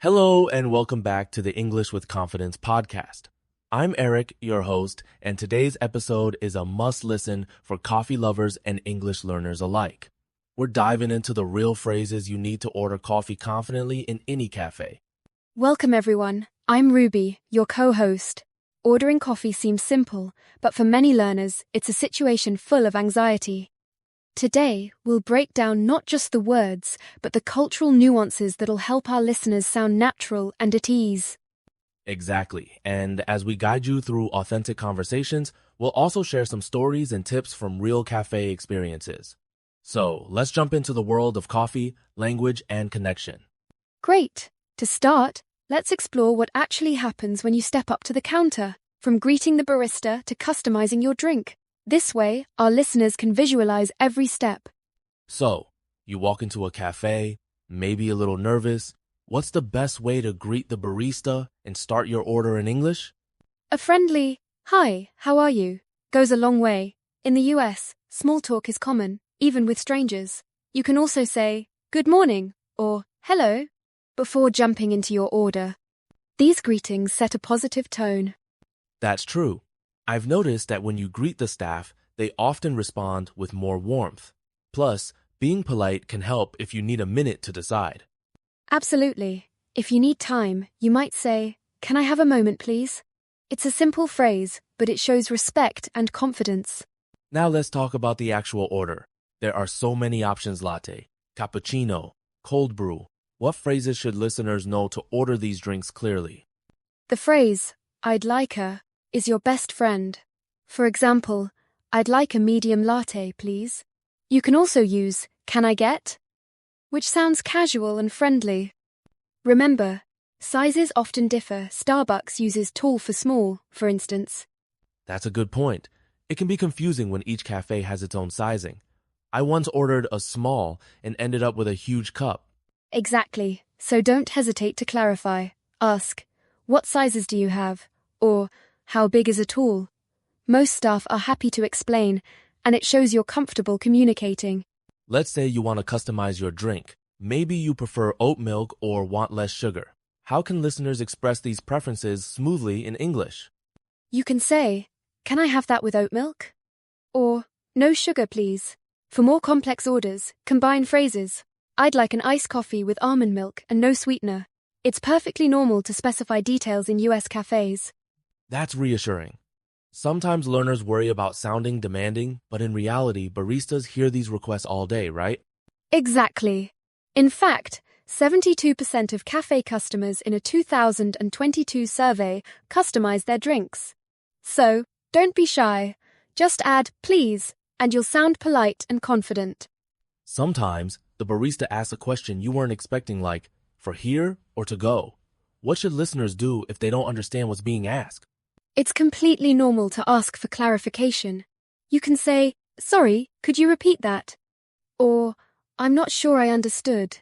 Hello and welcome back to the English with Confidence podcast. I'm Eric, your host, and today's episode is a must-listen for coffee lovers and English learners alike. We're diving into the real phrases you need to order coffee confidently in any cafe. Welcome everyone. I'm Ruby, your co-host. Ordering coffee seems simple, but for many learners, it's a situation full of anxiety. Today, we'll break down not just the words, but the cultural nuances that'll help our listeners sound natural and at ease. Exactly. And as we guide you through authentic conversations, we'll also share some stories and tips from real cafe experiences. So, let's jump into the world of coffee, language, and connection. Great! To start, let's explore what actually happens when you step up to the counter, from greeting the barista to customizing your drink. This way, our listeners can visualize every step. So, you walk into a cafe, maybe a little nervous. What's the best way to greet the barista and start your order in English? A friendly, "Hi, how are you?" goes a long way. In the US, small talk is common, even with strangers. You can also say, "Good morning," or "Hello," before jumping into your order. These greetings set a positive tone. That's true. I've noticed that when you greet the staff, they often respond with more warmth. Plus, being polite can help if you need a minute to decide. Absolutely. If you need time, you might say, "Can I have a moment, please?" It's a simple phrase, but it shows respect and confidence. Now let's talk about the actual order. There are so many options: latte, cappuccino, cold brew. What phrases should listeners know to order these drinks clearly? The phrase, "I'd like a," is your best friend. For example, "I'd like a medium latte, please." You can also use, "Can I get?" which sounds casual and friendly. Remember, sizes often differ. Starbucks uses tall for small, for instance. That's a good point. It can be confusing when each cafe has its own sizing. I once ordered a small and ended up with a huge cup. Exactly. So don't hesitate to clarify. Ask, "What sizes do you have?" or "How big is a tall?" Most staff are happy to explain, and it shows you're comfortable communicating. Let's say you want to customize your drink. Maybe you prefer oat milk or want less sugar. How can listeners express these preferences smoothly in English? You can say, "Can I have that with oat milk?" or "No sugar, please." For more complex orders, combine phrases. "I'd like an iced coffee with almond milk and no sweetener." It's perfectly normal to specify details in US cafes. That's reassuring. Sometimes learners worry about sounding demanding, but in reality, baristas hear these requests all day, right? Exactly. In fact, 72% of cafe customers in a 2022 survey customize their drinks. So, don't be shy. Just add "please," and you'll sound polite and confident. Sometimes, the barista asks a question you weren't expecting, like, for here or to go? What should listeners do if they don't understand what's being asked? It's completely normal to ask for clarification. You can say, "Sorry, could you repeat that?" Or, "I'm not sure I understood."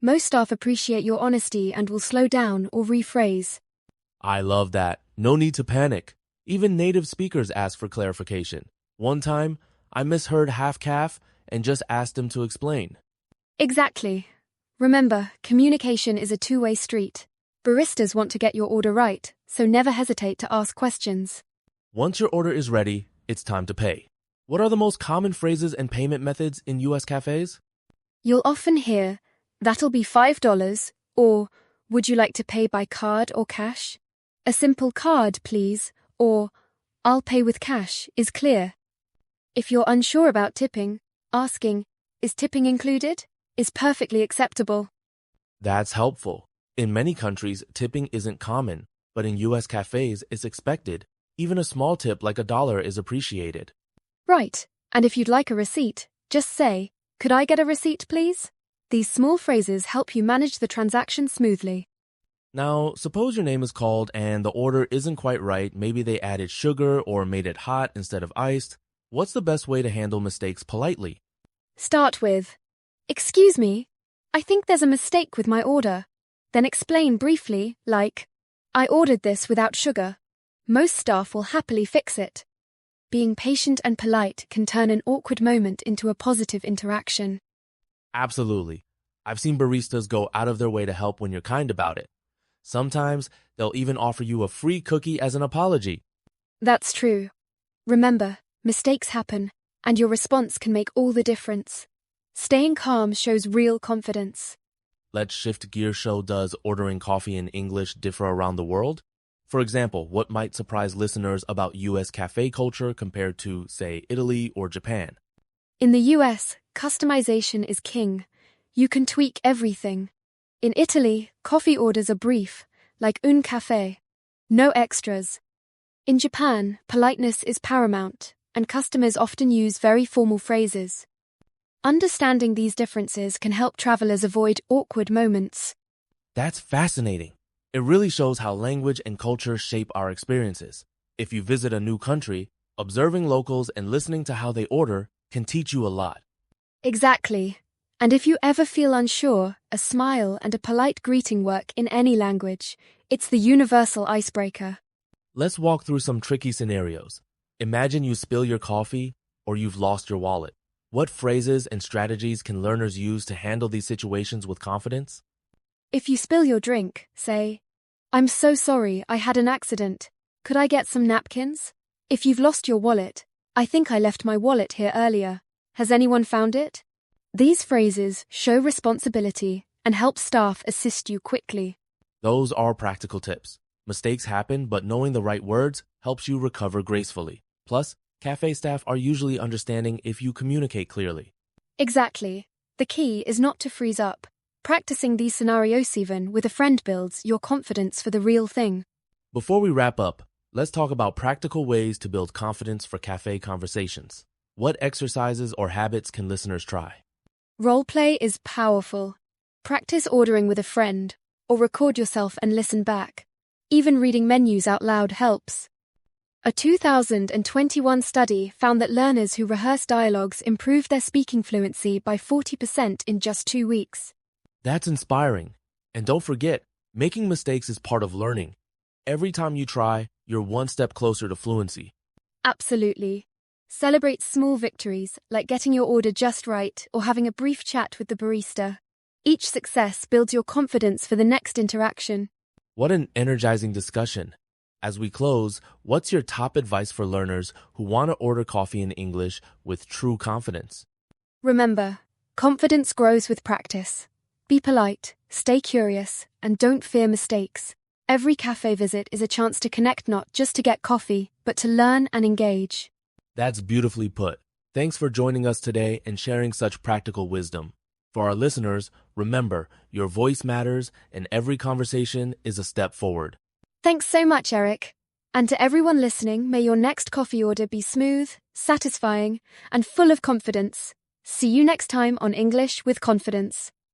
Most staff appreciate your honesty and will slow down or rephrase. I love that. No need to panic. Even native speakers ask for clarification. One time, I misheard half calf and just asked them to explain. Exactly. Remember, communication is a two-way street. Baristas want to get your order right, so never hesitate to ask questions. Once your order is ready, it's time to pay. What are the most common phrases and payment methods in US cafes? You'll often hear, "That'll be $5, or "Would you like to pay by card or cash?" A simple "card, please," or "I'll pay with cash" is clear. If you're unsure about tipping, asking, "Is tipping included?" is perfectly acceptable. That's helpful. In many countries, tipping isn't common, but in US cafes, it's expected. Even a small tip like $1 is appreciated. Right, and if you'd like a receipt, just say, "Could I get a receipt, please?" These small phrases help you manage the transaction smoothly. Now, suppose your name is called and the order isn't quite right. Maybe they added sugar or made it hot instead of iced. What's the best way to handle mistakes politely? Start with, "Excuse me, I think there's a mistake with my order." Then explain briefly, like, "I ordered this without sugar." Most staff will happily fix it. Being patient and polite can turn an awkward moment into a positive interaction. Absolutely. I've seen baristas go out of their way to help when you're kind about it. Sometimes they'll even offer you a free cookie as an apology. That's true. Remember, mistakes happen, and your response can make all the difference. Staying calm shows real confidence. Let's shift gear. Show, does ordering coffee in English differ around the world? For example, what might surprise listeners about U.S. cafe culture compared to, say, Italy or Japan? In the US, customization is king. You can tweak everything. In Italy, coffee orders are brief, like un café. No extras. In Japan, politeness is paramount, and customers often use very formal phrases. Understanding these differences can help travelers avoid awkward moments. That's fascinating. It really shows how language and culture shape our experiences. If you visit a new country, observing locals and listening to how they order can teach you a lot. Exactly. And if you ever feel unsure, a smile and a polite greeting work in any language. It's the universal icebreaker. Let's walk through some tricky scenarios. Imagine you spill your coffee or you've lost your wallet. What phrases and strategies can learners use to handle these situations with confidence? If you spill your drink, say, "I'm so sorry, I had an accident. Could I get some napkins?" If you've lost your wallet, "I think I left my wallet here earlier. Has anyone found it?" These phrases show responsibility and help staff assist you quickly. Those are practical tips. Mistakes happen, but knowing the right words helps you recover gracefully. Plus, cafe staff are usually understanding if you communicate clearly. Exactly. The key is not to freeze up. Practicing these scenarios even with a friend builds your confidence for the real thing. Before we wrap up, let's talk about practical ways to build confidence for cafe conversations. What exercises or habits can listeners try? Roleplay is powerful. Practice ordering with a friend, or record yourself and listen back. Even reading menus out loud helps. A 2021 study found that learners who rehearse dialogues improved their speaking fluency by 40% in just 2 weeks. That's inspiring. And don't forget, making mistakes is part of learning. Every time you try, you're one step closer to fluency. Absolutely. Celebrate small victories, like getting your order just right or having a brief chat with the barista. Each success builds your confidence for the next interaction. What an energizing discussion. As we close, what's your top advice for learners who want to order coffee in English with true confidence? Remember, confidence grows with practice. Be polite, stay curious, and don't fear mistakes. Every cafe visit is a chance to connect, not just to get coffee, but to learn and engage. That's beautifully put. Thanks for joining us today and sharing such practical wisdom. For our listeners, remember, your voice matters and every conversation is a step forward. Thanks so much, Eric. And to everyone listening, may your next coffee order be smooth, satisfying, and full of confidence. See you next time on English with Confidence.